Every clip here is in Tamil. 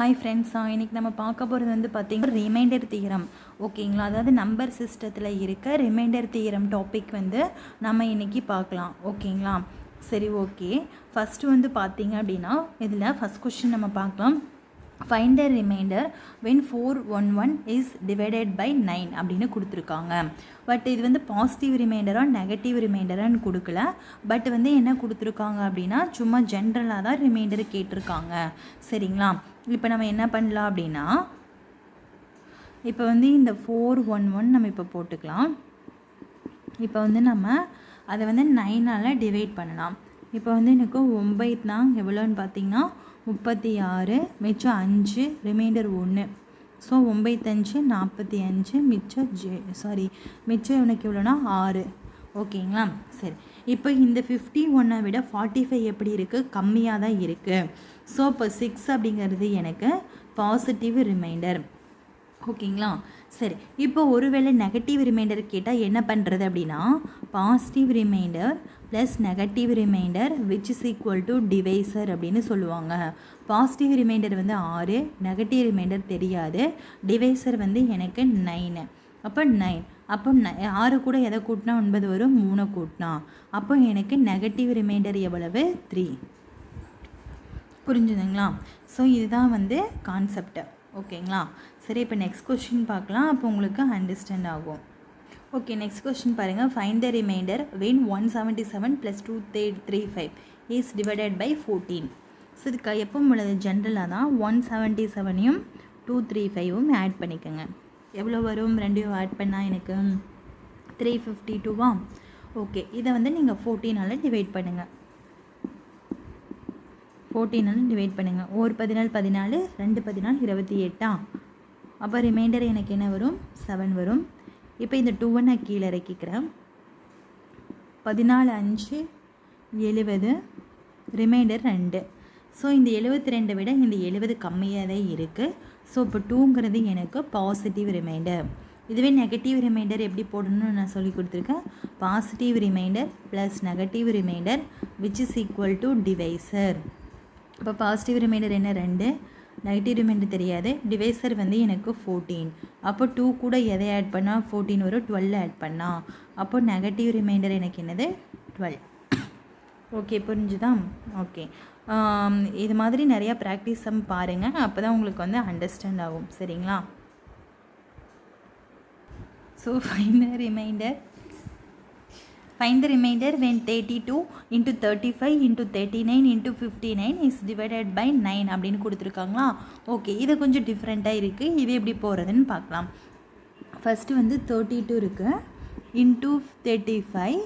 ஹாய் ஃப்ரெண்ட்ஸ், இன்றைக்கி நம்ம பார்க்க போகிறது வந்து பார்த்திங்கன்னா ரிமைண்டர் தியரம். ஓகேங்களா, அதாவது நம்பர் சிஸ்டத்தில் இருக்க ரிமைண்டர் தியரம் டாபிக் வந்து நம்ம இன்றைக்கி பார்க்கலாம். ஓகேங்களா, சரி, ஓகே. ஃபஸ்ட்டு வந்து பார்த்திங்க அப்படின்னா இதில் ஃபஸ்ட் கொஸ்டின் நம்ம பார்க்கலாம். Find the remainder when 411 is divided by 9 அப்படின்னு கொடுத்துருக்காங்க. பட் இது வந்து பாசிட்டிவ் ரிமைண்டரா நெகட்டிவ் ரிமைண்டரான்னு கொடுக்கல. பட் வந்து என்ன கொடுத்துருக்காங்க அப்படின்னா சும்மா ஜென்ரலாக தான் ரிமைண்டர் கேட்டிருக்காங்க. சரிங்களா, இப்போ நம்ம என்ன பண்ணலாம் அப்படின்னா இப்போ வந்து இந்த 411 நம்ம இப்போ போட்டுக்கலாம். இப்போ வந்து நம்ம அதை வந்து 9ஆல் டிவைட் பண்ணலாம். இப்போ வந்து எனக்கு 9 தான் எவ்வளோன்னு பார்த்தீங்கன்னா 36, மிச்சம் 5, ரிமைண்டர் 1. ஸோ 9×5 45, மிச்சம் எனக்கு எவ்வளோனா 6. ஓகேங்களா, சரி. இப்போ இந்த 51 விட 45 எப்படி இருக்குது? கம்மியாக தான் இருக்குது. ஸோ இப்போ 6 அப்படிங்கிறது எனக்கு பாசிட்டிவ் ரிமைண்டர். ஓகேங்களா, சரி. இப்போ ஒருவேளை நெகட்டிவ் ரிமைண்டர் கேட்டால் என்ன பண்ணுறது அப்படின்னா positive remainder plus negative remainder which is equal to divisor அப்படின்னு சொல்லுவாங்க. பாசிட்டிவ் ரிமைண்டர் வந்து 6, நெகட்டிவ் ரிமைண்டர் தெரியாது, டிவைசர் வந்து எனக்கு 9. அப்போ 9, அப்போ 6 கூட எதை கூட்டினா 9 வரும், 3 கூட்டினா. அப்போ எனக்கு நெகட்டிவ் ரிமைண்டர் எவ்வளவு? 3. புரிஞ்சுதுங்களா? ஸோ இதுதான் வந்து கான்செப்ட். ஓகேங்களா, சரி. இப்போ நெக்ஸ்ட் கொஸ்டின் பார்க்கலாம், அப்போ உங்களுக்கு அண்டர்ஸ்டாண்ட் ஆகும். ஓகே, நெக்ஸ்ட் கொஸ்டின் பாருங்கள். Find the remainder when 177 + 235 is divided by 14. So இதுக்கு எப்போ உள்ளது ஜென்ரலாக தான் 177யும் 235ம் ஆட் பண்ணிக்கோங்க. எவ்வளோ வரும்? ரெண்டையும் ஆட் பண்ணால் எனக்கு 352வா? ஓகே, இதை வந்து நீங்கள் 14ஆல் டிவைட் பண்ணுங்கள். 14ஆல் டிவைட் பண்ணுங்கள். ஒரு 14 14, 2 14 28. அப்போ ரிமைண்டர் எனக்கு என்ன வரும்? 7 வரும். இப்போ இந்த 2 நான் கீழே இறக்கிக்கிறேன். 14 5 70, ரிமைண்டர் 2. ஸோ இந்த 72 விட இந்த 70 கம்மியாக தான் இருக்குது. ஸோ இப்போ 2ங்கிறது எனக்கு பாசிட்டிவ் ரிமைண்டர். இதுவே நெகட்டிவ் ரிமைண்டர் எப்படி போடணும்னு நான் சொல்லி கொடுத்துருக்கேன். Positive remainder plus negative remainder which is equal to divisor. இப்போ பாசிட்டிவ் ரிமைண்டர் என்ன? 2, நெகட்டிவ் ரிமைண்டர் தெரியாது, டிவைசர் வந்து எனக்கு 14. அப்போ 2 கூட எதை ஆட் பண்ணால் 14 வரும்? 12 ஆட் பண்ணால். அப்போ நெகட்டிவ் ரிமைண்டர் எனக்கு என்னது? 12. ஓகே, புரிஞ்சுதா? ஓகே, இது மாதிரி நிறையா ப்ராக்டிஸ் பாருங்கள், அப்போ தான் உங்களுக்கு வந்து அண்டர்ஸ்டாண்ட் ஆகும். சரிங்களா? So find the reminder when 32 × 35 × 39 × 59 is divided by 9 அப்படின்னு கொடுத்துருக்காங்களா? ஓகே, இது கொஞ்சம் டிஃப்ரெண்ட்டாக இருக்குது. இது எப்படி போகிறதுன்னு பார்க்கலாம். ஃபஸ்ட்டு வந்து 32 இருக்குது, × 35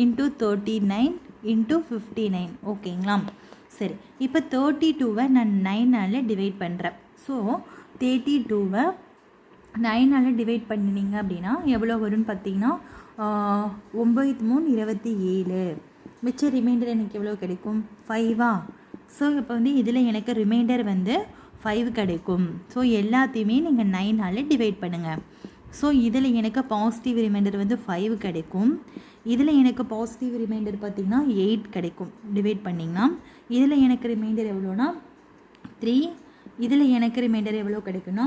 × 39 × 59. ஓகேங்களா, சரி. இப்போ 32வை நான் 9ஆல் டிவைட் பண்ணுறேன். ஸோ 32வை 9ஆல் டிவைட் பண்ணினீங்க அப்படின்னா எவ்வளோ வரும்னு பார்த்தீங்கன்னா 9 3 27. மிச்ச ரிமைண்டர் எனக்கு எவ்வளோ கிடைக்கும்? 5வா? ஸோ இப்போ வந்து இதில் எனக்கு ரிமைண்டர் வந்து 5 கிடைக்கும். ஸோ எல்லாத்தையுமே நீங்கள் 9ஆல் டிவைட் பண்ணுங்கள். ஸோ இதில் எனக்கு பாசிட்டிவ் ரிமைண்டர் வந்து 5 கிடைக்கும். இதில் எனக்கு பாசிட்டிவ் ரிமைண்டர் பார்த்திங்கன்னா 8 கிடைக்கும் டிவைட் பண்ணிங்கன்னா. இதில் எனக்கு ரிமைண்டர் எவ்வளோனா 3. இதில் எனக்கு ரிமைண்டர் எவ்வளோ கிடைக்குன்னா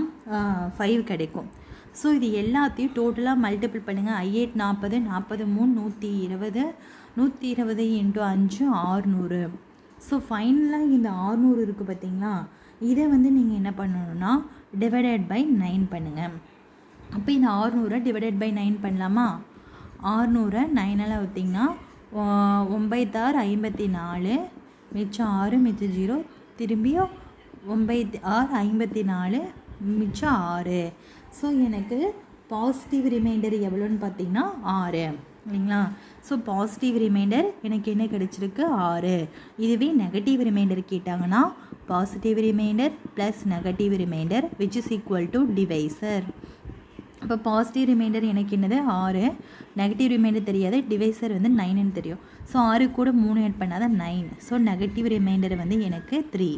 5 கிடைக்கும். ஸோ இது எல்லாத்தையும் டோட்டலாக மல்டிபிள் பண்ணுங்கள். 8 40, 43 120, 120 × 5 600. ஸோ ஃபைனலாக இந்த 600 இருக்குது பார்த்தீங்களா? இதை வந்து நீங்கள் என்ன பண்ணணுன்னா டிவைடட் பை 9 பண்ணுங்கள். அப்போ இந்த 600 டிவைடட் பை 9 பண்ணலாமா? 600 9ஆல் வைத்திங்கன்னா 9 6 54, மிச்சம் 6, மிச்சம் 0, திரும்பியும் 9 6 54, மிச்சம் 6. ஸோ எனக்கு பாசிட்டிவ் ரிமைண்டர் எவ்வளோன்னு பார்த்தீங்கன்னா 6 இல்லைங்களா? ஸோ பாசிட்டிவ் ரிமைண்டர் எனக்கு என்ன கிடச்சிருக்கு? 6. இதுவே நெகட்டிவ் ரிமைண்டர் கேட்டாங்கன்னா positive remainder plus negative remainder which is equal to divisor. இப்போ பாசிட்டிவ் ரிமைண்டர் எனக்கு என்னது? 6, நெகட்டிவ் ரிமைண்டர் தெரியாது, டிவைசர் வந்து 9ன்னு தெரியும். ஸோ 6 கூட 3 ஆட் பண்ணால் தான் 9. ஸோ நெகட்டிவ் ரிமைண்டர் வந்து எனக்கு 3.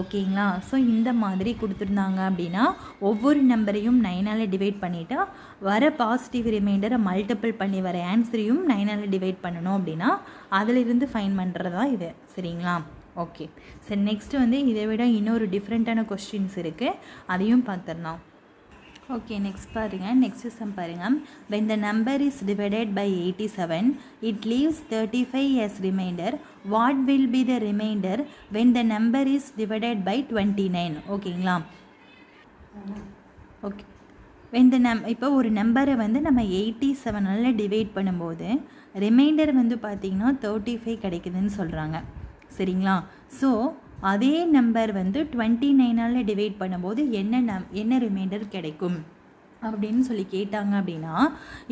ஓகேங்களா? ஸோ இந்த மாதிரி கொடுத்துருந்தாங்க அப்படின்னா ஒவ்வொரு நம்பரையும் 9ஆல் டிவைட் பண்ணிவிட்டு வர பாசிட்டிவ் ரிமைண்டரை மல்டிபிள் பண்ணி வர ஆன்சரையும் 9ஆல் டிவைட் பண்ணணும் அப்படின்னா அதிலிருந்து ஃபைன் பண்ணுறது தான் இது. சரிங்களா? ஓகே. சரி, நெக்ஸ்ட் வந்து இதை விட இன்னொரு டிஃப்ரெண்ட்டான கொஸ்டின்ஸ் இருக்குது, அதையும் பார்த்துடலாம். ஓகே, நெக்ஸ்ட் பாருங்கள். நெக்ஸ்ட் சம் பாருங்கள். when the number is divided by 87 it leaves 35 as remainder. what will be the remainder when the number is divided by 29? ஓகேங்களா? ஓகே, when the இப்போ ஒரு நம்பரை வந்து நம்ம 87ஆல் டிவைட் பண்ணும்போது ரிமைண்டர் வந்து பார்த்திங்கன்னா 35 கிடைக்குதுன்னு சொல்கிறாங்க. சரிங்களா? ஸோ அதே நம்பர் வந்து 29ஆல் டிவைட் பண்ணும்போது என்ன ரிமைண்டர் கிடைக்கும் அப்படின்னு சொல்லி கேட்டாங்க அப்படின்னா,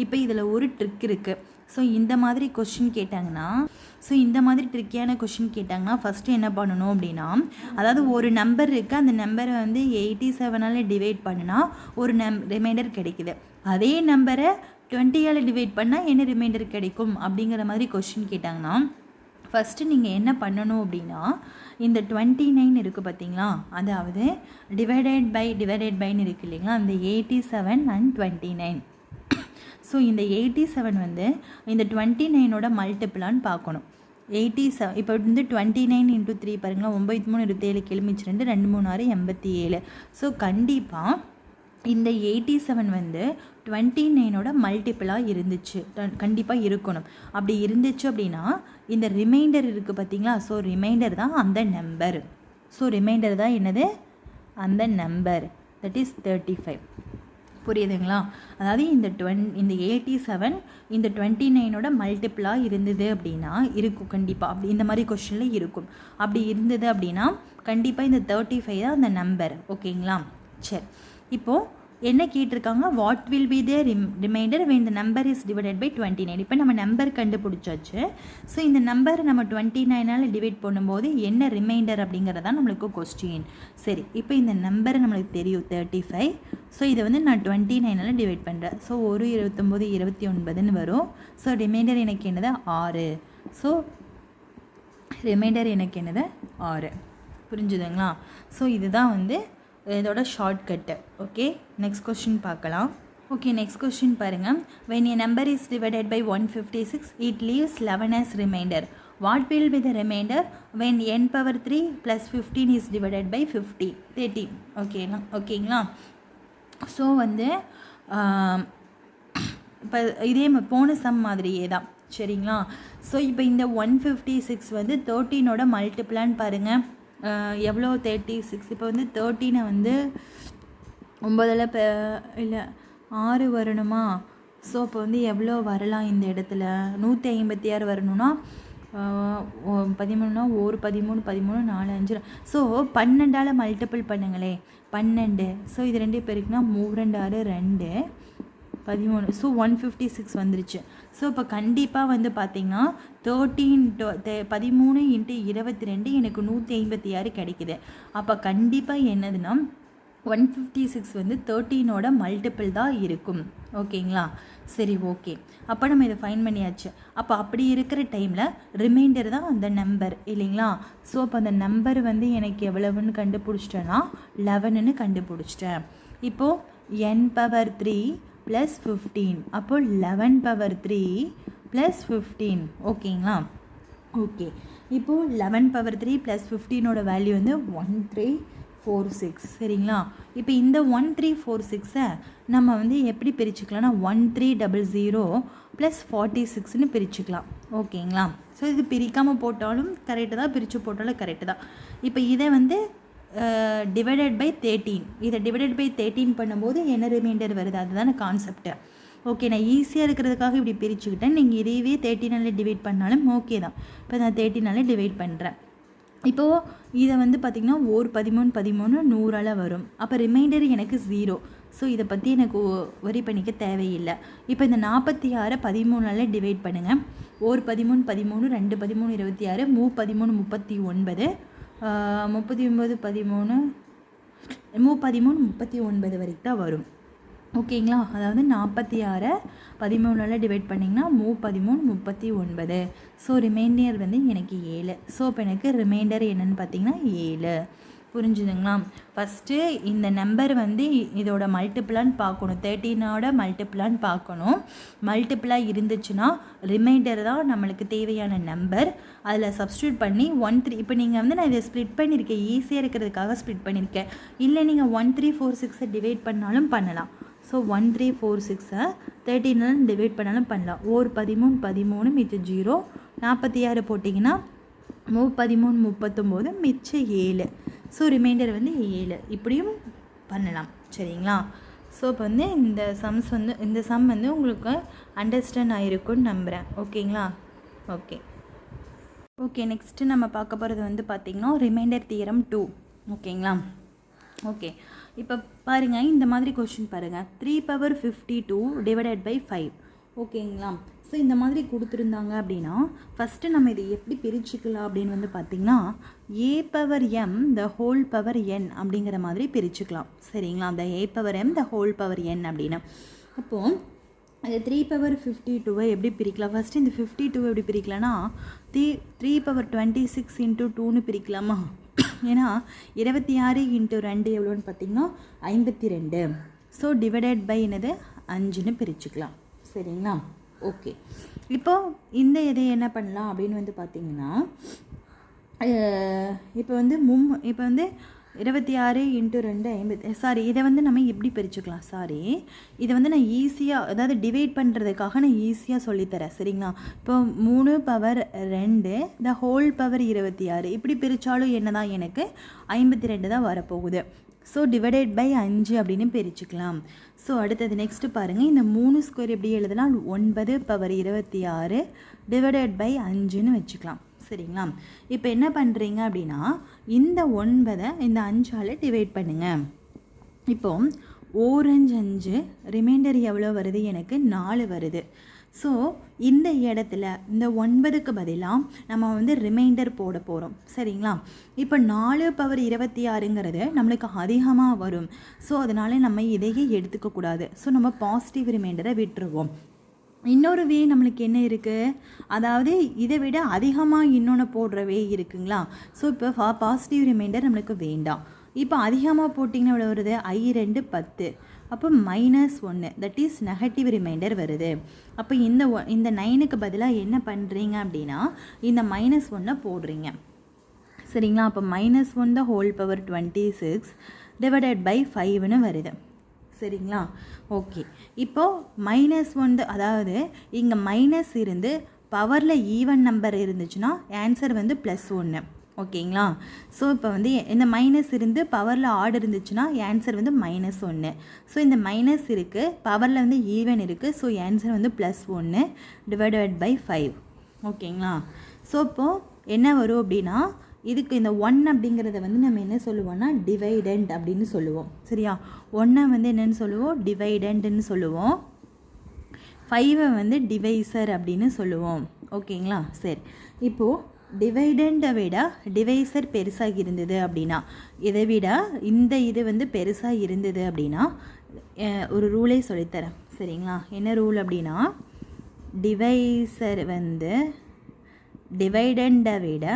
இப்போ இதில் ஒரு ட்ரிக் இருக்குது. ஸோ இந்த மாதிரி கொஷின் கேட்டாங்கன்னா, ட்ரிக்கியான கொஷின் கேட்டாங்கன்னா ஃபஸ்ட்டு என்ன பண்ணணும் அப்படின்னா, அதாவது ஒரு நம்பர் இருக்குது, அந்த நம்பரை வந்து 87ஆல் டிவைட் பண்ணினா ஒரு ரிமைண்டர் கிடைக்குது. அதே நம்பரை 20ஆல் டிவைட் பண்ணால் என்ன ரிமைண்டர் கிடைக்கும் அப்படிங்கிற மாதிரி கொஷின் கேட்டாங்கன்னா, ஃபஸ்ட்டு நீங்கள் என்ன பண்ணணும் அப்படின்னா, இந்த 29 இருக்குது பார்த்தீங்களா, அதாவது டிவைடட் பைன்னு இருக்குது இல்லைங்களா, அந்த 87 அண்ட் 29. ஸோ இந்த 87 வந்து இந்த 29ஓட மல்டிபிளான்னு பார்க்கணும். 87 இப்போ வந்து 29 × 3 பாருங்களா, 9 3 27 கிளம்பிச்சு 2 2 3 6 87. ஸோ கண்டிப்பாக இந்த 87 வந்து 29ஓட மல்டிப்பிளாக இருந்துச்சு, கண்டிப்பாக இருக்கணும். அப்படி இருந்துச்சு அப்படின்னா இந்த ரிமைண்டர் இருக்குது பார்த்தீங்களா, ஸோ ரிமைண்டர் தான் அந்த நம்பர். ஸோ ரிமைண்டர் தான் என்னது, அந்த நம்பர், தட் இஸ் 35. புரியுதுங்களா? அதாவது இந்த 87 இந்த 29ஓட மல்டிப்பிளாக இருந்தது அப்படின்னா இருக்கும் கண்டிப்பாக. அப்படி இந்த மாதிரி கொஷனில் இருக்கும். அப்படி இருந்தது அப்படின்னா கண்டிப்பாக இந்த 35 தான் அந்த நம்பர். ஓகேங்களா? சரி, இப்போது என்ன கேட்டிருக்காங்க, what will be the reminder when the number is divided by 29. இப்போ நம்ம நம்பர் கண்டுபிடிச்சாச்சு. ஸோ இந்த நம்பரை நம்ம 29ஆல் டிவைட் பண்ணும்போது என்ன ரிமைண்டர் அப்படிங்கிறதான் நம்மளுக்கு கொஸ்டின். சரி, இப்போ இந்த நம்பரை நம்மளுக்கு தெரியும் 35. ஸோ இதை வந்து நான் 29ஆல் டிவைட் பண்ணுறேன். ஸோ 1 29 29ன்னு வரும். ஸோ ரிமைண்டர் எனக்கு என்னது 6. ஸோ ரிமைண்டர் எனக்கு என்னது 6. புரிஞ்சுதுங்களா? ஸோ இதுதான் வந்து இதோட ஷார்ட்கட்டு. ஓகே, நெக்ஸ்ட் கொஸ்டின் பார்க்கலாம். ஓகே, நெக்ஸ்ட் கொஸ்டின் பாருங்கள். when a number is divided by 156 it leaves 11 as remainder. what will be the remainder when n power 3 plus 15 is divided by 13? ஓகேங்களா? ஸோ வந்து இப்போ இதே போன சம் மாதிரியே தான். சரிங்களா? ஸோ இப்போ இந்த 156 வந்து 13ஓட மல்டிப்ளான்னு பாருங்கள், எவ்வளோ 36. இப்போ வந்து 13 வந்து 9ல் இல்லை 6 வரணுமா? ஸோ இப்போ வந்து எவ்வளோ வரலாம் இந்த இடத்துல, 156 வரணும்னா 13னா 1 13 13 4 5. ஸோ 12ஆல் மல்டிபிள் பண்ணுங்களே, 12. ஸோ இது 2 பேருக்குன்னா 3 2 6 2 13. ஸோ 156 வந்துருச்சு. ஸோ இப்போ கண்டிப்பாக வந்து பார்த்திங்கன்னா 13 × 22 எனக்கு 156 கிடைக்குது. அப்போ கண்டிப்பாக என்னதுன்னா 156 வந்து 13ஓட மல்டிபிள் தான் இருக்கும். ஓகேங்களா? சரி, ஓகே. அப்போ நம்ம இதை ஃபைன் பண்ணியாச்சு. அப்போ அப்படி இருக்கிற டைமில் ரிமைண்டர் தான் அந்த நம்பர் இல்லைங்களா? ஸோ அப்போ அந்த நம்பர் வந்து எனக்கு எவ்வளவுன்னு கண்டுபிடிச்சிட்டேன்னா 11ன்னு கண்டுபிடிச்சிட்டேன். இப்போது n பவர் 3 + 15, அப்போது 11 பவர் 3 + 15. ஓகேங்களா? ஓகே, இப்போது 11 பவர் 3 + 15ஓட வேல்யூ வந்து 1346. சரிங்களா? இப்போ இந்த 1346 நம்ம வந்து எப்படி பிரிச்சுக்கலாம்னா 1300 + 46ன்னு பிரிச்சுக்கலாம். ஓகேங்களா? ஸோ இது பிரிக்காமல் போட்டாலும் கரெக்டு தான், பிரித்து போட்டாலும் கரெக்டு தான். இப்போ இதை வந்து டிவைடட் பை 13, இதை டிவைடட் பை 13 பண்ணும்போது என்ன ரிமைண்டர் வருது, அதுதான கான்செப்ட்டு. ஓகே, நான் ஈஸியாக இருக்கிறதுக்காக இப்படி பிரிச்சுக்கிட்டேன். நீங்கள் இதையவே 13ஆல் டிவைட் பண்ணாலும் ஓகே தான். இப்போ நான் 13ஆல் டிவைட் பண்ணுறேன். இப்போது இதை வந்து பார்த்திங்கன்னா 1 13 13 100ஆல் வரும். அப்போ ரிமைண்டர் எனக்கு 0. ஸோ இதை பற்றி எனக்கு வரி பண்ணிக்க தேவையில்லை. இப்போ இந்த 46 13ஆல் டிவைட் பண்ணுங்கள். 1 13 13 2 13 26 3 13 39 39 39 வரைக்கும் தான் வரும். ஓகேங்களா? அதாவது 46 13ஆல் டிவைட் பண்ணிங்கன்னா 13 39. ஸோ ரிமைண்டர் வந்து எனக்கு 7. ஸோ இப்போ எனக்கு ரிமைண்டர் என்னென்னு பார்த்தீங்கன்னா 7. புரிஞ்சுதுங்களா? ஃபஸ்ட்டு இந்த நம்பர் வந்து இதோட மல்டிப்ளான்னு பார்க்கணும், 13ஓட மல்டிப்ளான்னு பார்க்கணும். மல்டிப்ளாக இருந்துச்சுன்னா ரிமைண்டர் தான் நம்மளுக்கு தேவையான நம்பர். அதில் சப்ஸ்டியூட் பண்ணி 1 3 இப்போ நீங்கள் வந்து நான் இதை ஸ்ப்ளிட் பண்ணியிருக்கேன், ஈஸியாக இருக்கிறதுக்காக ஸ்ப்ளிட் பண்ணியிருக்கேன். இல்லை நீங்கள் 1 3 4 6 டிவைட் பண்ணாலும் பண்ணலாம். ஸோ 1 3 4 6 13 டிவைட் பண்ணாலும் பண்ணலாம். 13 13 மிச்சம் 0, 46 போட்டிங்கன்னா 13 39 மிச்சம் 7. ஸோ ரிமைண்டர் வந்து 7. இப்படியும் பண்ணலாம். சரிங்களா? ஸோ இப்போ வந்து இந்த சம் வந்து உங்களுக்கு அண்டர்ஸ்டாண்ட் ஆகிருக்குன்னு நம்புகிறேன். ஓகேங்களா? ஓகே நெக்ஸ்ட்டு நம்ம பார்க்க போகிறது வந்து பார்த்திங்கன்னா ரிமைண்டர் தியரம் 2. ஓகேங்களா? ஓகே, இப்போ பாருங்கள், இந்த மாதிரி கொஷின் பாருங்கள். 3/52 டிவைடட் பை 5. ஓகேங்களா? ஸோ இந்த மாதிரி கொடுத்துருந்தாங்க அப்படின்னா ஃபஸ்ட்டு நம்ம இதை எப்படி பிரிச்சுக்கலாம் அப்படின்னு வந்து பார்த்திங்கன்னா a/m the whole power n அப்படிங்கிற மாதிரி பிரிச்சுக்கலாம். சரிங்களா? அந்த a/m the whole power n அப்படின்னு. அப்போது அது 3/52 எப்படி பிரிக்கலாம்? ஃபஸ்ட்டு இந்த 52 எப்படி பிரிக்கலாம்னா 3/26 × 2ன்னு பிரிக்கலாமா? ஏன்னா 26 × 2 எவ்வளோன்னு பார்த்திங்கன்னா 52. ஸோ டிவைடட் பை என்னது 5ன்னு பிரிச்சுக்கலாம். சரிங்களா? ஓகே, இப்போது இந்த இதை என்ன பண்ணலாம் அப்படின்னு வந்து பார்த்திங்கன்னா இப்போ வந்து 26 × 2 50. இதை வந்து நம்ம எப்படி பிரிச்சுக்கலாம்? இதை வந்து நான் ஈஸியாக, அதாவது டிவைட் பண்ணுறதுக்காக நான் ஈஸியாக சொல்லித்தரேன். சரிங்களா? இப்போ 3/2 த ஹோல் பவர் 26 இப்படி பிரித்தாலும் என்ன தான் எனக்கு 52 தான் வரப்போகுது. ஸோ டிவைடட் பை 5 அப்படின்னு பிரிச்சுக்கலாம். ஸோ அடுத்தது நெக்ஸ்ட்டு பாருங்கள், இந்த 3 ஸ்கொயர் எப்படி எழுதலாம்? 9/26 டிவைடட் பை 5ன்னு வச்சுக்கலாம். சரிங்களா? இப்போ என்ன பண்ணுறீங்க அப்படின்னா இந்த 9 இந்த 5ஆல் டிவைட் பண்ணுங்கள். இப்போ 4 5 5 ரிமைண்டர் எவ்வளோ வருது? எனக்கு 4 வருது. ஸோ இந்த இடத்துல இந்த 9க்கு பதிலாக நம்ம வந்து ரிமைண்டர் போட போகிறோம். சரிங்களா? இப்போ 4/26ங்கிறது நம்மளுக்கு அதிகமாக வரும். ஸோ அதனால் நம்ம இதையே எடுத்துக்கக்கூடாது. ஸோ நம்ம பாசிட்டிவ் ரிமைண்டரை விட்டுருவோம். இன்னொரு வே நம்மளுக்கு என்ன இருக்குது? அதாவது இதை விட அதிகமாக இன்னொன்று போடுற வே இருக்குங்களா? ஸோ இப்போ பாசிட்டிவ் ரிமைண்டர் நம்மளுக்கு வேண்டாம். இப்போ அதிகமாக போட்டிங்கன்னா எவ்வளோ வருது? I2 10. அப்போ -1 தட் இஸ் நெகட்டிவ் ரிமைண்டர் வருது. அப்போ இந்த 9க்கு பதிலாக என்ன பண்ணுறீங்க அப்படின்னா இந்த -1 போடுறீங்க. சரிங்களா? அப்போ -1 the whole power 26 divided by 5ன்னு வருது. சரிங்களா? ஓகே, இப்போது -1 அதாவது இங்கே மைனஸ் இருந்து பவரில் ஈவன் நம்பர் இருந்துச்சுன்னா ஆன்சர் வந்து +1. ஓகேங்களா? ஸோ இப்போ வந்து இந்த மைனஸ் இருந்து பவரில் ஆட் இருந்துச்சுன்னா ஆன்சர் வந்து -1. ஸோ இந்த மைனஸ் இருக்குது, பவரில் வந்து ஈவன் இருக்குது. ஸோ ஆன்சர் வந்து +1 டிவைடட் பை 5. ஓகேங்களா? ஸோ இப்போது என்ன வரும் அப்படின்னா இதுக்கு இந்த 1 அப்படிங்கிறத வந்து நம்ம என்ன சொல்லுவோம்னா டிவைடண்ட் அப்படின்னு சொல்லுவோம். சரியா? 1 வந்து என்னென்னு சொல்லுவோம்? டிவைடண்ட்னு சொல்லுவோம். 5 வந்து டிவைசர் அப்படின்னு சொல்லுவோம். ஓகேங்களா? சரி, இப்போது டிவைடண்டை விட டிவைசர் பெருசாக இருந்தது அப்படின்னா, இதை விட இந்த இது வந்து பெருசாக இருந்தது அப்படின்னா ஒரு ரூலே சொல்லித்தரேன். சரிங்களா? என்ன ரூல் அப்படின்னா டிவைசர் வந்து டிவைடண்டை விட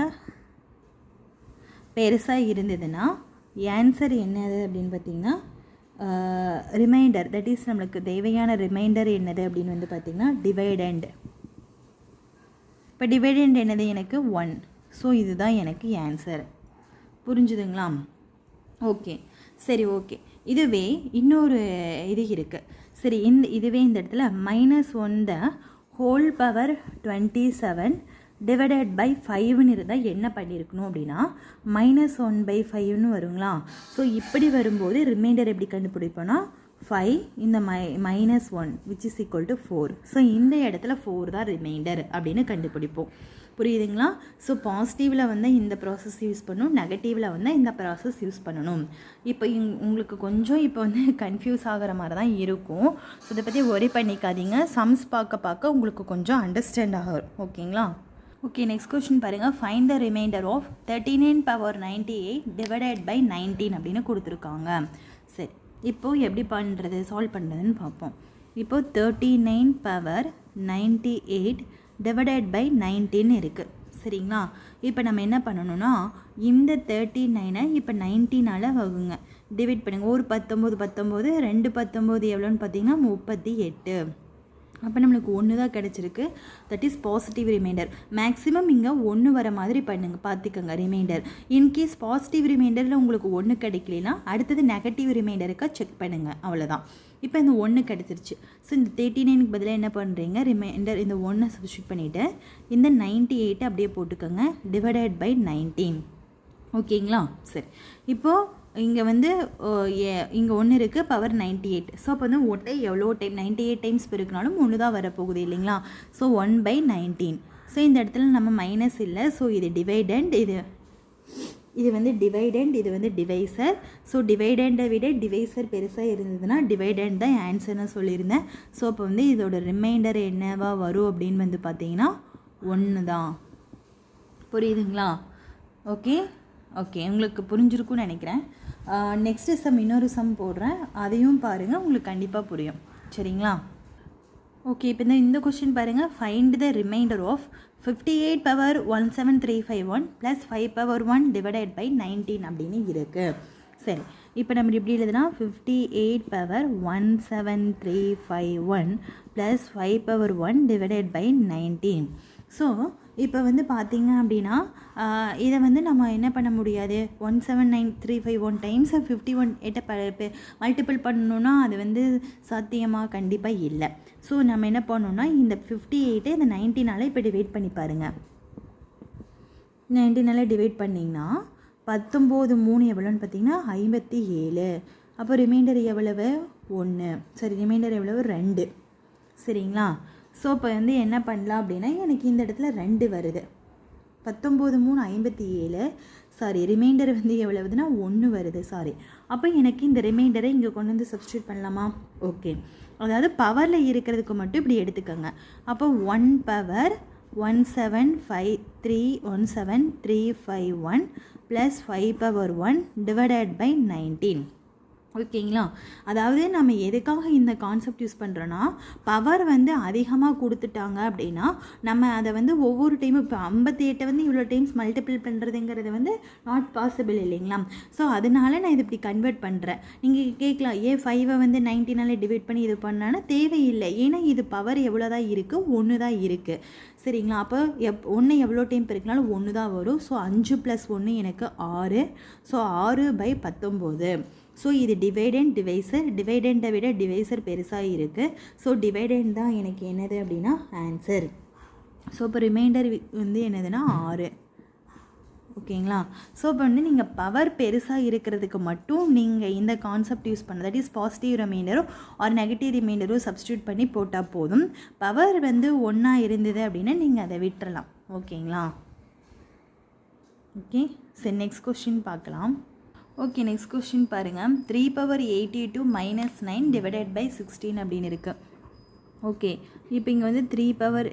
பெருசாக இருந்ததுன்னா ஆன்சர் என்னது அப்படின்னு பார்த்திங்கன்னா ரிமைண்டர், தட் இஸ் நம்மளுக்கு தேவையான ரிமைண்டர் என்னது அப்படின்னு வந்து பார்த்திங்கன்னா டிவைடண்ட். இப்போ டிவைடண்ட் என்னது? எனக்கு 1. ஸோ இதுதான் எனக்கு ஆன்சர். புரிஞ்சுதுங்களா? ஓகே, சரி, ஓகே. இதுவே இன்னொரு இது இருக்குது. சரி, இதுவே இந்த இடத்துல -1 the whole power 27 divided by 5ன்னு இருந்தால் என்ன பண்ணியிருக்கணும் அப்படின்னா -1/5ன்னு வருங்களா? ஸோ இப்படி வரும்போது ரிமைண்டர் எப்படி கண்டுபிடிப்போன்னா 5 இந்த -1 which is equal to 4. So இந்த இடத்துல 4 தான் ரிமைண்டர் அப்படின்னு கண்டுபிடிப்போம். புரியுதுங்களா? ஸோ பாசிட்டிவில் வந்து இந்த ப்ராசஸ் யூஸ் பண்ணணும், நெகட்டிவில் வந்து இந்த ப்ராசஸ் யூஸ் பண்ணணும். இப்போ உங்களுக்கு கொஞ்சம் இப்போ வந்து கன்ஃபியூஸ் ஆகிற மாதிரி தான் இருக்கும். ஸோ இதை பற்றி ஒரி பண்ணிக்காதீங்க. சம்ஸ் பார்க்க உங்களுக்கு கொஞ்சம் அண்டர்ஸ்டாண்ட் ஆகும். ஓகேங்களா? ஓகே, நெக்ஸ்ட் கொஸ்டின் பாருங்கள். Find the remainder of 39/98 divided by 19 அப்படின்னு கொடுத்துருக்காங்க. சரி, இப்போது எப்படி பண்ணுறது, சால்வ் பண்ணுறதுன்னு பார்ப்போம். இப்போது 39/98 டிவைடட் பை 19 இருக்குது. சரிங்களா? இப்போ நம்ம என்ன பண்ணணும்னா இந்த 39 இப்போ 19ஆல் வகுங்க, டிவைட் பண்ணுங்கள். ஒரு 19 2 19 எவ்வளோன்னு பார்த்தீங்கன்னா 38. அப்போ நம்மளுக்கு 1 தான் கிடச்சிருக்கு. That is positive remainder. Maximum இங்கே 1 வர மாதிரி பண்ணுங்க, பார்த்துக்கோங்க ரிமைண்டர். இன்கேஸ் பாசிட்டிவ் ரிமைண்டரில் உங்களுக்கு 1 கிடைக்கலனா அடுத்தது நெகட்டிவ் ரிமைண்டருக்காக செக் பண்ணுங்கள், அவ்வளோதான். இப்போ இந்த 1 கிடச்சிருச்சு. ஸோ இந்த 39க்கு பதிலாக என்ன பண்ணுறீங்க, ரிமைண்டர் இந்த 1 சப்ஸ்டியூட் பண்ணிவிட்டு இந்த 98 அப்படியே போட்டுக்கோங்க, டிவைடட் பை 19. ஓகேங்களா? சரி, இப்போது இங்கே வந்து இங்கே 1 இருக்குது, பவர் 98. ஸோ அப்போ வந்து ஒட்டை எவ்வளோ டைம் 98 டைம்ஸ் பெருக்கினாலும் 1 தான் வரப்போகுது இல்லைங்களா? ஸோ 1/19. ஸோ இந்த இடத்துல நம்ம மைனஸ் இல்லை. ஸோ இது டிவைடண்ட், இது வந்து டிவைடண்ட், இது வந்து டிவைசர். ஸோ டிவைடண்டை விட டிவைசர் பெருசாக இருந்ததுன்னா டிவைடண்ட் தான் ஆன்சர்னு சொல்லியிருந்தேன். ஸோ அப்போ வந்து இதோட ரிமைண்டர் என்னவா வரும் அப்படின்னு வந்து பார்த்தீங்கன்னா 1 தான். புரியுதுங்களா? ஓகே ஓகே, உங்களுக்கு புரிஞ்சிருக்கும்னு நினைக்கிறேன். நெக்ஸ்ட்டு சம் இன்னொரு சம் போடுறேன், அதையும் பாருங்கள், உங்களுக்கு கண்டிப்பாக புரியும். சரிங்களா? ஓகே, இப்போ இந்த கொஸ்டின் பாருங்கள். Find the remainder of 58 power 17351 plus 5 power 1 divided by 19 அப்படின்னு இருக்குது. சரி, இப்போ நம்ம இப்படி எழுதுனா 58 power 17351 plus 5 power 1 divided by 19. So இப்போ வந்து பார்த்திங்க அப்படின்னா இதை வந்து நம்ம என்ன பண்ண முடியாது, 179,351 டைம்ஸ் 51 மல்டிபிள் பண்ணணுன்னா அது வந்து சாத்தியமாக கண்டிப்பாக இல்லை. ஸோ நம்ம என்ன பண்ணணும்னா இந்த 58 இந்த 19ஆல் இப்போ டிவைட் பண்ணி பாருங்கள். 19ஆல் டிவைட் பண்ணிங்கன்னா 19 3 எவ்வளோன்னு பார்த்தீங்கன்னா 57. அப்போ ரிமைண்டர் எவ்வளவு 1, சரி ரிமைண்டர் எவ்வளவு 2. சரிங்களா? ஸோ இப்போ வந்து என்ன பண்ணலாம் அப்படின்னா எனக்கு இந்த இடத்துல 2 வருது. 19 3 57, சாரி ரிமைண்டர் வந்து எவ்வளவுதுன்னா 1 வருது, சாரி. அப்போ எனக்கு இந்த ரிமைண்டரை இங்கே கொண்டு வந்து சப்ஸ்டியூட் பண்ணலாமா? ஓகே, அதாவது பவரில் இருக்கிறதுக்கு மட்டும் இப்படி எடுத்துக்கோங்க. அப்போ 1 power 17351 plus 5 power 1 divided by 19. ஓகேங்களா? அதாவது நம்ம எதுக்காக இந்த கான்செப்ட் யூஸ் பண்ணுறோன்னா, பவர் வந்து அதிகமாக கொடுத்துட்டாங்க அப்படின்னா நம்ம அதை வந்து ஒவ்வொரு டைமும் இப்போ 58 வந்து இவ்வளோ டைம்ஸ் மல்டிபிள் பண்ணுறதுங்கிறது வந்து நாட் பாசிபிள் இல்லைங்களா? ஸோ அதனால நான் இது இப்படி கன்வெர்ட் பண்ணுறேன். நீங்கள் கேட்கலாம், 5 வந்து 19ஆல் டிவைட் பண்ணி இது பண்ணான்னா தேவையில்லை. ஏன்னா இது பவர் எவ்வளோ தான் இருக்குது, 1 தான் இருக்குது. சரிங்களா? அப்போ 1 எவ்வளோ டைம் பெருக்கினாலும் 1 தான் வரும். ஸோ 5 + 1 எனக்கு 6. ஸோ 6/19. ஸோ இது டிவைடண்ட் டிவைசர், டிவைடண்ட்டை விட டிவைசர் பெருசாக இருக்குது. ஸோ டிவைடண்ட் தான் எனக்கு என்னது அப்படின்னா ஆன்சர். ஸோ இப்போ ரிமைண்டர் வந்து என்னதுன்னா 6. ஓகேங்களா? ஸோ இப்போ வந்து நீங்கள் பவர் பெருசாக இருக்கிறதுக்கு மட்டும் நீங்கள் இந்த கான்செப்ட் யூஸ் பண்ண, தட் இஸ் பாசிட்டிவ் ரிமைண்டரோ ஆர் நெகட்டிவ் ரிமைண்டரோ சப்ஸ்டியூட் பண்ணி போட்டால் போதும். பவர் வந்து 1 இருந்தது அப்படின்னா நீங்கள் அதை விட்டுறலாம். ஓகேங்களா? ஓகே, சரி நெக்ஸ்ட் கொஸ்டின் பார்க்கலாம். ஓகே, நெக்ஸ்ட் கொஸ்டின் பாருங்கள். 3 பவர் 82 மைனஸ் 9 டிவைடட் பை 16 அப்படின்னு இருக்குது. ஓகே, இப்போ இங்கே வந்து 3 power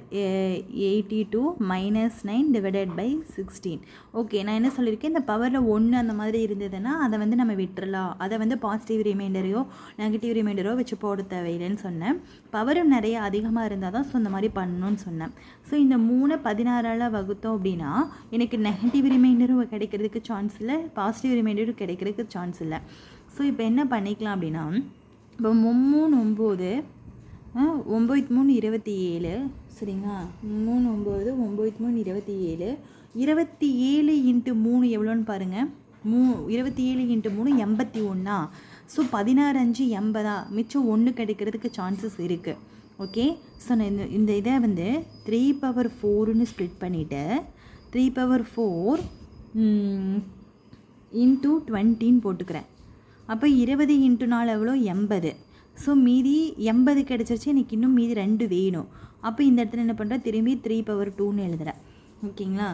82 minus 9 divided by 16. Okay, நான் என்ன சொல்லியிருக்கேன், இந்த பவரில் 1 அந்த மாதிரி இருந்ததுன்னா அதை வந்து நம்ம விட்டுறலாம். அதை வந்து பாசிட்டிவ் ரிமைண்டரையோ நெகட்டிவ் ரிமைண்டரோ வச்சு போட தேவையில்லைன்னு சொன்னேன். பவரும் நிறைய அதிகமாக இருந்தால் தான் ஸோ இந்த மாதிரி பண்ணணும்னு சொன்னேன். ஸோ இந்த 3 16ஆல் வகுத்தோம் அப்படின்னா எனக்கு நெகட்டிவ் ரிமைண்டரும் கிடைக்கிறதுக்கு சான்ஸ் இல்லை, பாசிட்டிவ் ரிமைண்டரும் கிடைக்கிறதுக்கு சான்ஸ் இல்லை. ஸோ இப்போ என்ன பண்ணிக்கலாம் அப்படின்னா, இப்போ 3 9 9 3 27, சரிங்களா? 3 9 9 3 27, 27 × 3 எவ்வளோன்னு பாருங்கள். 27 × 3 81. ஸோ 16 5 80, மிச்சம் 1 கிடைக்கிறதுக்கு சான்சஸ் இருக்குது. ஓகே, ஸோ நான் இந்த இதை வந்து 3 பவர் 4ன்னு ஸ்ப்ளிட் பண்ணிவிட்டு 3 பவர் 4 × 20ன்னு போட்டுக்கிறேன். அப்போ 20 × 4 எவ்வளோ 80. ஸோ மீதி 80 கிடச்சிருச்சு, எனக்கு இன்னும் மீதி 2 வேணும். அப்போ இந்த இடத்துல என்ன பண்ணுறேன், திரும்பி 3 பவர் 2ன்னு எழுதுகிறேன். ஓகேங்களா?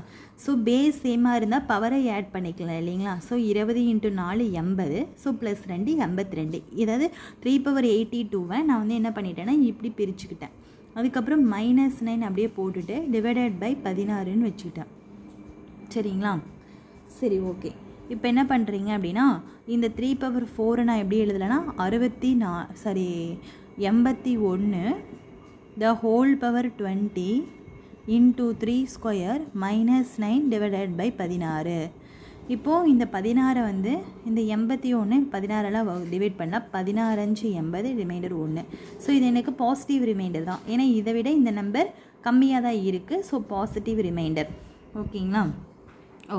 ஸோ பேஸ் சேமாக இருந்தால் பவரை ஆட் பண்ணிக்கலாம் இல்லைங்களா? ஸோ 20 × 4 80. So plus 2 82. இதாவது 3 பவர் 82 நான் வந்து என்ன பண்ணிட்டேன்னா இப்படி பிரிச்சுக்கிட்டேன். அதுக்கப்புறம் -9 அப்படியே போட்டுட்டு டிவைடட் பை 16ன்னு வச்சுக்கிட்டேன். சரிங்களா? சரி, ஓகே. இப்போ என்ன பண்ணுறீங்க அப்படின்னா இந்த 3 பவர் 4 நான் எப்படி எழுதலைன்னா 81 the whole power 20 into 3 square minus 9 divided by 16. இப்போது இந்த 16 வந்து இந்த 81 16ஆல் டிவைட் பண்ணால் 16 5 80 ரிமைண்டர் 1. ஸோ இது எனக்கு பாசிட்டிவ் ரிமைண்டர் தான், ஏன்னா இதை விட இந்த நம்பர் கம்மியாக தான் இருக்குது. So positive remainder. ஓகேங்களா?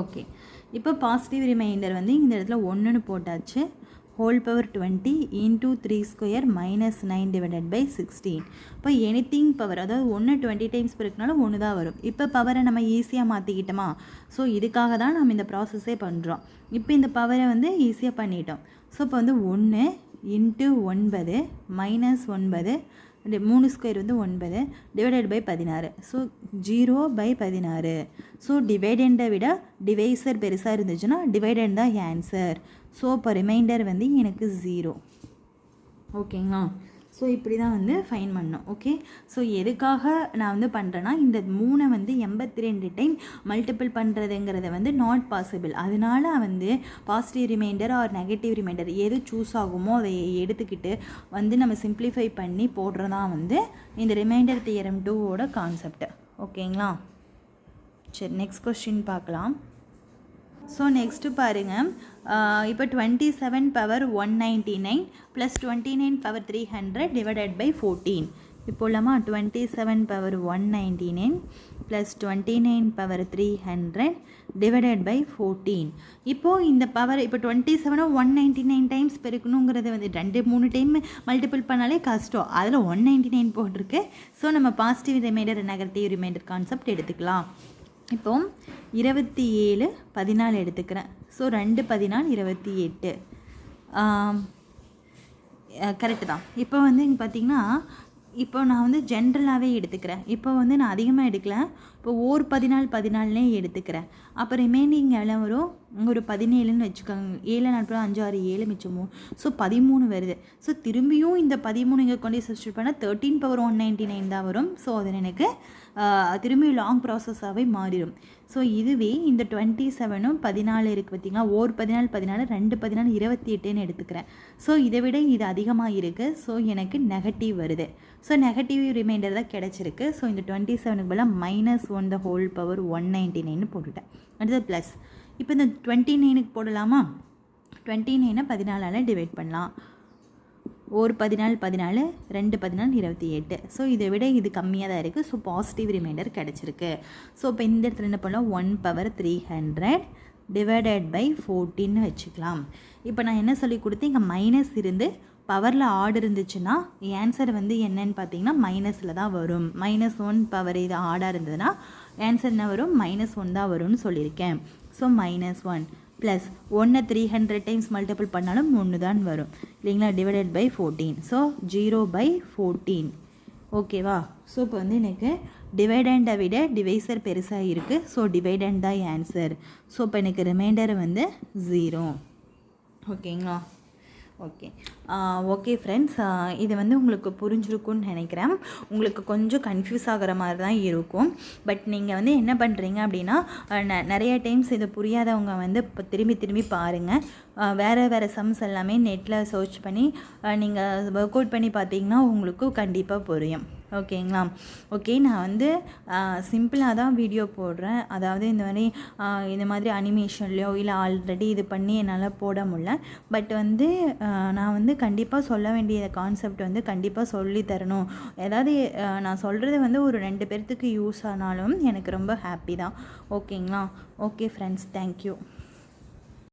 ஓகே, இப்போ பாசிட்டிவ் ரிமைண்டர் வந்து இந்த இடத்துல 1ன்னு போட்டாச்சு. Whole power 20 into 3 square minus 9 divided by 16. இப்போ எனிதிங் பவர், அதாவது 1 20 டைம்ஸ் பெருக்கினாலும் 1 தான் வரும். இப்போ பவரை நம்ம ஈஸியாக மாற்றிக்கிட்டோமா? ஸோ இதுக்காக தான் நம்ம இந்த ப்ராசஸே பண்ணுறோம். இப்போ இந்த பவரை வந்து ஈஸியாக பண்ணிட்டோம். ஸோ இப்போ வந்து 1 இன்ட்டு 9 மைனஸ் 9 3 ஸ்கொயர் வந்து 9 டிவைடட் பை 16. ஸோ 0/16. ஸோ டிவைடண்டை விட டிவைசர் பெருசாக இருந்துச்சுன்னா டிவைடண்ட் தான் ஆன்சர். ஸோ இப்போ ரிமைண்டர் வந்து எனக்கு 0. ஓகேங்களா? ஸோ இப்படி தான் வந்து ஃபைன் பண்ணோம். ஓகே, ஸோ எதுக்காக நான் வந்து பண்ணுறேன்னா, இந்த 3 வந்து 82 டைம் மல்டிபிள் பண்ணுறதுங்கிறத வந்து நாட் பாசிபிள். அதனால வந்து positive remainder or negative remainder எது சூஸ் ஆகுமோ அதை எடுத்துக்கிட்டு வந்து நம்ம சிம்பிளிஃபை பண்ணி போடுறதான் வந்து இந்த ரிமைண்டர் தியரம் 2ஓட கான்செப்ட். ஓகேங்களா? சரி, நெக்ஸ்ட் கொஸ்டின் பார்க்கலாம். ஸோ நெக்ஸ்ட்டு பாருங்கள், இப்போ 27 power 199 plus 29 power 300 divided by 14. இப்போ இல்லாமா 27 power 199 plus 29 power 300 divided by 14. இப்போது இந்த பவர் இப்போ 27 199 டைம்ஸ் பெருக்கணுங்கிறது வந்து 2-3 டைம் மல்டிபிள் பண்ணாலே கஷ்டம். அதில் 199 போட்டிருக்கு. ஸோ நம்ம positive remainder negative remainder concept எடுத்துக்கலாம். இப்போ 27 14 எடுத்துக்கிறேன். ஸோ 2 14 28 கரெக்டு தான். இப்போ வந்து இங்கே பார்த்திங்கன்னா, இப்போ நான் வந்து ஜென்ரலாகவே எடுத்துக்கிறேன். இப்போ வந்து நான் அதிகமாக எடுக்கல. இப்போ 14 எடுத்துக்கிறேன். அப்போ ரிமைனிங் எவ்வளோ வரும்? ஒரு 17ன்னு வச்சுக்கோங்க. 7 4 5 6 7 மிச்சம் 3. ஸோ 13 வருது. ஸோ திரும்பியும் இந்த 13 இங்கே கொண்டு சப்ஸ்டிட்யூட் பண்ணால் 13 பவர் 199 தான் வரும். ஸோ அது எனக்கு திரும்பி லாங் ப்ராசஸாகவே மாறிடும். ஸோ இதுவே இந்த 27ம் 14 இருக்குது பார்த்திங்களா, 14 14 2 14 28ன்னு எடுத்துக்கிறேன். ஸோ இதை விட இது அதிகமாக இருக்குது. ஸோ எனக்கு நெகட்டிவ் வருது. ஸோ நெகட்டிவ் ரிமைண்டர் தான் கிடச்சிருக்கு. ஸோ இந்த 27க்கு பதிலாக -1 the whole power 199 போட்டுட்டேன். அடுத்தது ப்ளஸ். இப்போ இந்த 29க்கு போடலாமா? 29 14ஆல் டிவைட் பண்ணலாம். ஒரு 14 14 2 14 28. ஸோ இதை விட இது கம்மியாக தான் இருக்குது. ஸோ பாசிட்டிவ் ரிமைண்டர் கிடச்சிருக்கு. ஸோ இப்போ இந்த இடத்துல என்ன பண்ணலாம்? 1 பவர் 300 டிவைடட் பை 14 வச்சுக்கலாம். இப்போ நான் என்ன சொல்லி கொடுத்தேன், இங்கே மைனஸ் இருந்து பவரில் ஆடு இருந்துச்சுன்னா ஆன்சர் வந்து என்னன்னு பார்த்தீங்கன்னா மைனஸில் தான் வரும். -1 பவர் இது ஆடாக இருந்ததுன்னா ஆன்சர் என்ன வரும்? -1 தான் வரும்னு சொல்லியிருக்கேன். ஸோ -1 ப்ளஸ் 1 300 டைம்ஸ் மல்டிபிள் பண்ணாலும் 1 தான் வரும் இல்லைங்களா, டிவைடட் பை 14. ஸோ 0/14. ஓகேவா? ஸோ இப்போ வந்து எனக்கு டிவைடண்டை விட டிவைசர் பெருசாக இருக்குது. ஸோ டிவைடண்ட் தான் ஆன்சர். ஸோ இப்போ எனக்கு ரிமைண்டர் வந்து 0. ஓகேங்களா? ஓகே ஃப்ரெண்ட்ஸ், இது வந்து உங்களுக்கு புரிஞ்சிருக்குன்னு நினைக்கிறேன். உங்களுக்கு கொஞ்சம் கன்ஃபியூஸ் ஆகிற மாதிரி தான் இருக்கும். பட் நீங்கள் வந்து என்ன பண்ணுறீங்க அப்படின்னா, நிறைய டைம்ஸ் இது புரியாதவங்க வந்து இப்போ திரும்பி பாருங்கள். வேறு சம்ஸ் எல்லாமே நெட்டில் சர்ச் பண்ணி நீங்கள் ஒர்க் அவுட் பண்ணி பார்த்தீங்கன்னா உங்களுக்கு கண்டிப்பாக புரியும். ஓகேங்களா? ஓகே, நான் வந்து சிம்பிளாக தான் வீடியோ போடுறேன். அதாவது இந்த மாதிரி அனிமேஷன்லையோ இல்லை ஆல்ரெடி இது பண்ணி என்னால் போட முடியல. பட் வந்து நான் வந்து கண்டிப்பாக சொல்ல வேண்டிய கான்செப்ட் வந்து கண்டிப்பாக சொல்லி தரணும். ஏதாவது நான் சொல்கிறது வந்து ஒரு 2 பேர்த்துக்கு யூஸ் ஆனாலும் எனக்கு ரொம்ப ஹாப்பி தான். ஓகேங்களா? Okay friends, thank you.